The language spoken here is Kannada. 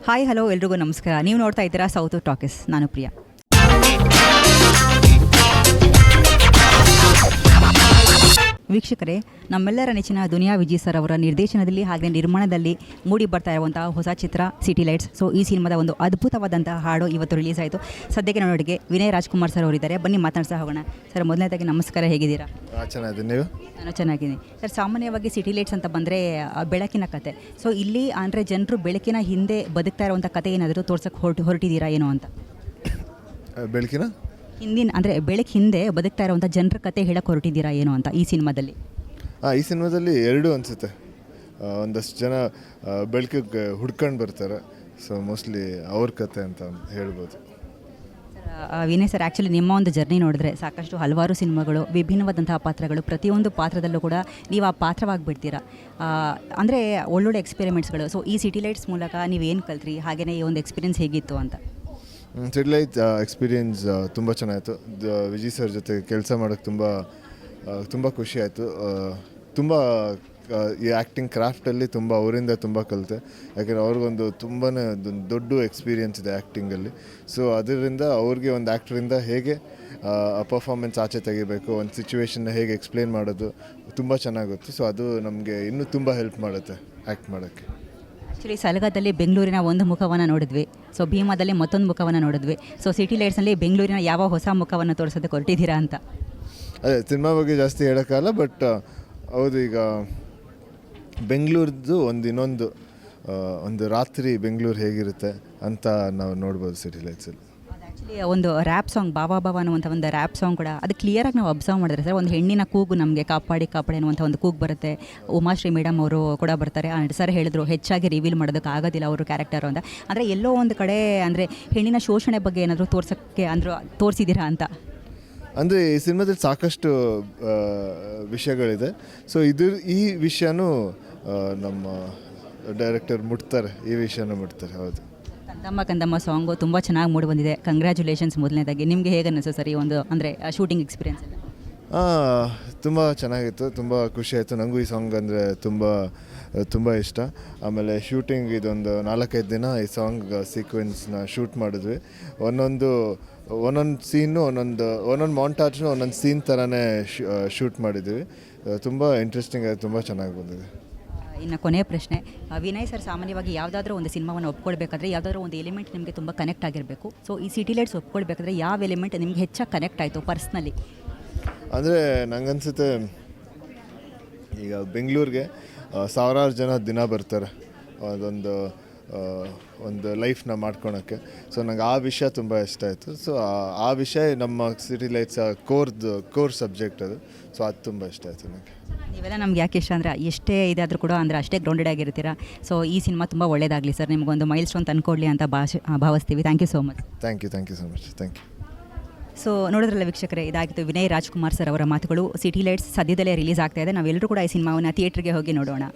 ಹಾಯ್ ಹಲೋ ಎಲ್ರಿಗೂ ನಮಸ್ಕಾರ. ನೀವು ನೋಡ್ತಾ ಇದ್ದೀರಾ ಸೌತ್ ಟಾಕೀಸ್. ನಾನು ಪ್ರಿಯಾ. ವೀಕ್ಷಕರೇ, ನಮ್ಮೆಲ್ಲರ ನೆಚ್ಚಿನ ದುನಿಯಾ ವಿಜಯ್ ಸರ್ ಅವರ ನಿರ್ದೇಶನದಲ್ಲಿ ಹಾಗೆ ನಿರ್ಮಾಣದಲ್ಲಿ ಮೂಡಿ ಬರ್ತಾ ಇರುವಂತಹ ಹೊಸ ಚಿತ್ರ ಸಿಟಿ ಲೈಟ್ಸ್. ಸೊ ಈ ಸಿನಿಮಾದ ಒಂದು ಅದ್ಭುತವಾದಂತಹ ಹಾಡು ಇವತ್ತು ರಿಲೀಸ್ ಆಯಿತು. ಸದ್ಯಕ್ಕೆ ನನ್ನೊಟ್ಟಿಗೆ ವಿನಯ್ ರಾಜ್ಕುಮಾರ್ ಸರ್ ಅವರಿದ್ದಾರೆ. ಬನ್ನಿ ಮಾತನಾಡ್ತಾ ಹೋಗೋಣ. ಸರ್, ಮೊದಲನೇದಾಗಿ ನಮಸ್ಕಾರ, ಹೇಗಿದ್ದೀರಾ? ಚೆನ್ನಾಗಿದ್ದೀನಿ, ನೀವು? ನಾನು ಚೆನ್ನಾಗಿದ್ದೀನಿ ಸರ್. ಸಾಮಾನ್ಯವಾಗಿ ಸಿಟಿ ಲೈಟ್ಸ್ ಅಂತ ಬಂದರೆ ಬೆಳಕಿನ ಕತೆ. ಸೊ ಇಲ್ಲಿ ಅಂದರೆ ಜನರು ಬೆಳಕಿನ ಹಿಂದೆ ಬದುಕ್ತಾ ಇರುವಂಥ ಕತೆ ಏನಾದರೂ ತೋರ್ಸೋಕ್ಕೆ ಹೊರಟಿದ್ದೀರಾ ಏನೋ ಅಂತ? ಬೆಳಕಿನ ಹಿಂದಿನ ಅಂದರೆ ಬೆಳಕು ಹಿಂದೆ ಬದುಕ್ತಾ ಇರುವಂಥ ಜನರ ಕತೆ ಹೇಳಕ್ಕೆ ಹೊರಟಿದ್ದೀರಾ ಏನೋ ಅಂತ ಈ ಸಿನಿಮಾದಲ್ಲಿ? ಈ ಸಿನಿಮಾದಲ್ಲಿ ಎರಡೂ ಅನಿಸುತ್ತೆ. ಒಂದಷ್ಟು ಜನ ಬೆಳಕಿಗೆ ಹುಡ್ಕೊಂಡು ಬರ್ತಾರೆ. ಸೊ ಮೋಸ್ಟ್ಲಿ ಅವ್ರ ಕತೆ ಅಂತ ಹೇಳ್ಬೋದು. ವಿನಯ್ ಸರ್, ಆ್ಯಕ್ಚುಲಿ ನಿಮ್ಮ ಒಂದು ಜರ್ನಿ ನೋಡಿದ್ರೆ ಸಾಕಷ್ಟು ಹಲವಾರು ಸಿನಿಮಾಗಳು, ವಿಭಿನ್ನವಾದಂತಹ ಪಾತ್ರಗಳು, ಪ್ರತಿಯೊಂದು ಪಾತ್ರದಲ್ಲೂ ಕೂಡ ನೀವು ಆ ಪಾತ್ರವಾಗಿಬಿಡ್ತೀರಾ. ಅಂದರೆ ಒಳ್ಳೊಳ್ಳೆ ಎಕ್ಸ್ಪೆರಿಮೆಂಟ್ಸ್ಗಳು. ಸೊ ಈ ಸಿಟಿ ಲೈಟ್ಸ್ ಮೂಲಕ ನೀವೇನು ಕಲ್ತ್ರಿ, ಹಾಗೆಯೇ ಈ ಒಂದು ಎಕ್ಸ್ಪೀರಿಯನ್ಸ್ ಹೇಗಿತ್ತು ಅಂತ? ಸಿಟಿ ಲೈಟ್ ಎಕ್ಸ್ಪೀರಿಯನ್ಸ್ ತುಂಬ ಚೆನ್ನಾಗಿತ್ತು. ವಿಜಯ್ ಸರ್ ಜೊತೆ ಕೆಲಸ ಮಾಡೋಕ್ಕೆ ತುಂಬ ಖುಷಿ ಆಯಿತು. ತುಂಬ ಈ ಆ್ಯಕ್ಟಿಂಗ್ ಕ್ರಾಫ್ಟಲ್ಲಿ ತುಂಬ ಅವರಿಂದ ತುಂಬ ಕಲಿತೆ. ಯಾಕೆಂದರೆ ಅವ್ರಿಗೊಂದು ತುಂಬಾ ದೊಡ್ಡ ಎಕ್ಸ್ಪೀರಿಯನ್ಸ್ ಇದೆ ಆ್ಯಕ್ಟಿಂಗಲ್ಲಿ. ಸೊ ಅದರಿಂದ ಅವ್ರಿಗೆ ಒಂದು ಆ್ಯಕ್ಟ್ರಿಂದ ಹೇಗೆ ಆ ಪರ್ಫಾರ್ಮೆನ್ಸ್ ಆಚೆ ತೆಗಿಬೇಕು, ಒಂದು ಸಿಚುವೇಶನ್ನ ಹೇಗೆ ಎಕ್ಸ್ಪ್ಲೇನ್ ಮಾಡೋದು ತುಂಬ ಚೆನ್ನಾಗುತ್ತೆ. ಸೊ ಅದು ನಮಗೆ ಇನ್ನೂ ತುಂಬ ಹೆಲ್ಪ್ ಮಾಡುತ್ತೆ ಆ್ಯಕ್ಟ್ ಮಾಡೋಕ್ಕೆ. ಆ್ಯಕ್ಚುಲಿ ಸಲಗದಲ್ಲಿ ಬೆಂಗಳೂರಿನ ಒಂದು ಮುಖವನ್ನು ನೋಡಿದ್ವಿ. ಸೊ ಭೀಮಾದಲ್ಲಿ ಮತ್ತೊಂದು ಮುಖವನ್ನು ನೋಡಿದ್ವಿ. ಸೊ ಸಿಟಿ ಲೈಟ್ಸ್ನಲ್ಲಿ ಬೆಂಗಳೂರಿನ ಯಾವ ಹೊಸ ಮುಖವನ್ನು ತೋರಿಸೋದಕ್ಕೆ ಹೊರಟಿದ್ದೀರಾ ಅಂತ? ಅದೇ ಸಿನಿಮಾ ಬಗ್ಗೆ ಜಾಸ್ತಿ ಹೇಳೋಕ್ಕಲ್ಲ, ಬಟ್ ಹೌದು, ಈಗ ಬೆಂಗಳೂರದ್ದು ಇನ್ನೊಂದು ಒಂದು ರಾತ್ರಿ ಬೆಂಗಳೂರು ಹೇಗಿರುತ್ತೆ ಅಂತ ನಾವು ನೋಡ್ಬೋದು ಸಿಟಿ ಲೈಟ್ಸಲ್ಲಿ. ಆ್ಯಕ್ಚುಲಿ ಒಂದು ರ್ಯಾಪ್ ಸಾಂಗ್, ಬಾಬಾ ಬಾಬಾ ಅನ್ನುವಂಥ ಒಂದು ರ್ಯಾಪ್ ಸಾಂಗ್ ಕೂಡ ಅದು ಕ್ಲಿಯರಾಗಿ ನಾವು ಅಬ್ಸರ್ವ್ ಮಾಡಿದ್ರೆ ಸರ್, ಒಂದು ಹೆಣ್ಣಿನ ಕೂಗು ನಮಗೆ ಕಾಪಾಡಿ ಅನ್ನುವಂಥ ಒಂದು ಕೂಗು ಬರುತ್ತೆ. ಉಮಾಶ್ರೀ ಮೇಡಮ್ ಅವರು ಕೂಡ ಬರ್ತಾರೆ. ಸರ್ ಹೇಳಿದ್ರು ಹೆಚ್ಚಾಗಿ ರಿವೀಲ್ ಮಾಡೋದಕ್ಕೆ ಆಗೋದಿಲ್ಲ ಅವರು ಕ್ಯಾರೆಕ್ಟರು ಅಂತ. ಅಂದರೆ ಎಲ್ಲೋ ಒಂದು ಕಡೆ ಅಂದರೆ ಹೆಣ್ಣಿನ ಶೋಷಣೆ ಬಗ್ಗೆ ಏನಾದರೂ ತೋರ್ಸೋಕ್ಕೆ ತೋರಿಸಿದ್ದೀರಾ ಅಂತ? ಅಂದರೆ ಈ ಸಿನಿಮಾದಲ್ಲಿ ಸಾಕಷ್ಟು ವಿಷಯಗಳಿದೆ. ಸೊ ಈ ವಿಷಯನೂ ನಮ್ಮ ಡೈರೆಕ್ಟರ್ ಮುಟ್ತಾರೆ, ಈ ವಿಷಯನೂ ಮುಟ್ತಾರೆ. ಹೌದು, ಕಂದಮ್ಮ ಕಂದಮ್ಮ ಸಾಂಗು ತುಂಬ ಚೆನ್ನಾಗಿ ಮೂಡಿ ಬಂದಿದೆ. ಕಂಗ್ರ್ಯಾಚುಲೇಷನ್ಸ್ ಮೊದಲನೇದಾಗಿ. ನಿಮಗೆ ಹೇಗೆ ಅನ್ನಿಸ್ತು ಸರ್ ಈ ಒಂದು ಅಂದರೆ ಶೂಟಿಂಗ್ ಎಕ್ಸ್ಪೀರಿಯನ್ಸ್ ಎಲ್ಲ? ತುಂಬ ಚೆನ್ನಾಗಿತ್ತು, ತುಂಬ ಖುಷಿ ಆಯಿತು. ನನಗೂ ಈ ಸಾಂಗ್ ಅಂದರೆ ತುಂಬ ಇಷ್ಟ. ಆಮೇಲೆ ಶೂಟಿಂಗ್ ಇದೊಂದು 4-5 ದಿನ ಈ ಸಾಂಗ್ ಸೀಕ್ವೆನ್ಸ್ನ ಶೂಟ್ ಮಾಡಿದ್ವಿ. ಒಂದೊಂದು ಸೀನು ಒಂದೊಂದು ಮಾಂಟಾಜ್ನು ಒಂದೊಂದು ಸೀನ್ ಥರನೇ ಶೂಟ್ ಮಾಡಿದ್ವಿ. ತುಂಬ ಇಂಟ್ರೆಸ್ಟಿಂಗ್ ಆಗಿ ತುಂಬ ಚೆನ್ನಾಗಿ ಬಂದಿದೆ. ಇನ್ನು ಕೊನೆಯ ಪ್ರಶ್ನೆ, ವಿನಯ್ ಸರ್ ಸಾಮಾನ್ಯವಾಗಿ ಯಾವುದಾದ್ರೂ ಒಂದು ಸಿನಿಮಾವನ್ನು ಒಪ್ಕೊಳ್ಬೇಕಾದ್ರೆ ಯಾವುದಾದ್ರೂ ಒಂದು ಎಲಿಮೆಂಟ್ ನಿಮಗೆ ತುಂಬ ಕನೆಕ್ಟ್ ಆಗಿರಬೇಕು. ಸೊ ಈ ಸಿಟಿ ಲೈಟ್ಸ್ ಒಪ್ಕೊಳ್ಬೇಕಾದ್ರೆ ಯಾವ ಎಲಿಮೆಂಟ್ ನಿಮಗೆ ಹೆಚ್ಚಾಗಿ ಕನೆಕ್ಟ್ ಆಯಿತು ಪರ್ಸ್ನಲಿ? ಅಂದರೆ ನಂಗನ್ಸುತ್ತೆ, ಈಗ ಬೆಂಗಳೂರಿಗೆ ಸಾವಿರಾರು ಜನ ದಿನ ಬರ್ತಾರೆ ಒಂದು ಲೈಫ್ನ ಮಾಡ್ಕೊಳಕ್ಕೆ. ಸೊ ನಂಗೆ ಆ ವಿಷಯ ತುಂಬ ಇಷ್ಟ ಆಯಿತು. ಸೊ ಆ ವಿಷಯ ನಮ್ಮ ಸಿಟಿ ಲೈಟ್ಸ್ ಕೋರ್ ಸಬ್ಜೆಕ್ಟ್ ಅದು. ಸೊ ಅದು ತುಂಬ ಇಷ್ಟ ಆಯಿತು ನನಗೆ. ನೀವೆಲ್ಲ ನಮ್ಗೆ ಯಾಕೆ ಇಷ್ಟ ಅಂದರೆ ಎಷ್ಟೇ ಇದಾದರೂ ಕೂಡ ಅಂದರೆ ಅಷ್ಟೇ ಗ್ರೌಂಡೆಡ್ ಆಗಿರ್ತೀರಾ. ಸೊ ಈ ಸಿನಿಮಾ ತುಂಬ ಒಳ್ಳೆಯದಾಗಲಿ ಸರ್, ನಿಮಗೊಂದು ಮೈಲ್ ಸ್ಟೋನ್ ತಂದ್ಕೊಡ್ಲಿ ಅಂತ ಭಾವಿಸ್ತೀವಿ. Thank you so much. Thank you so much. Thank you. So ನೋಡಿದ್ರಲ್ಲ ವೀಕ್ಷಕರೇ, ಇದಾಗಿತ್ತು ವಿನಯ್ ರಾಜ್ಕುಮಾರ್ ಸರ್ ಅವರ ಮಾತುಗಳು. ಸಿಟಿ ಲೈಟ್ಸ್ ಸದ್ಯದಲ್ಲೇ ರಿಲೀಸ್ ಆಗ್ತಾ ಇದೆ. ನಾವೆಲ್ಲರೂ ಕೂಡ ಈ ಸಿನಿಮಾವನ್ನು ಥಿಯೇಟ್ರಿಗೆ ಹೋಗಿ ನೋಡೋಣ.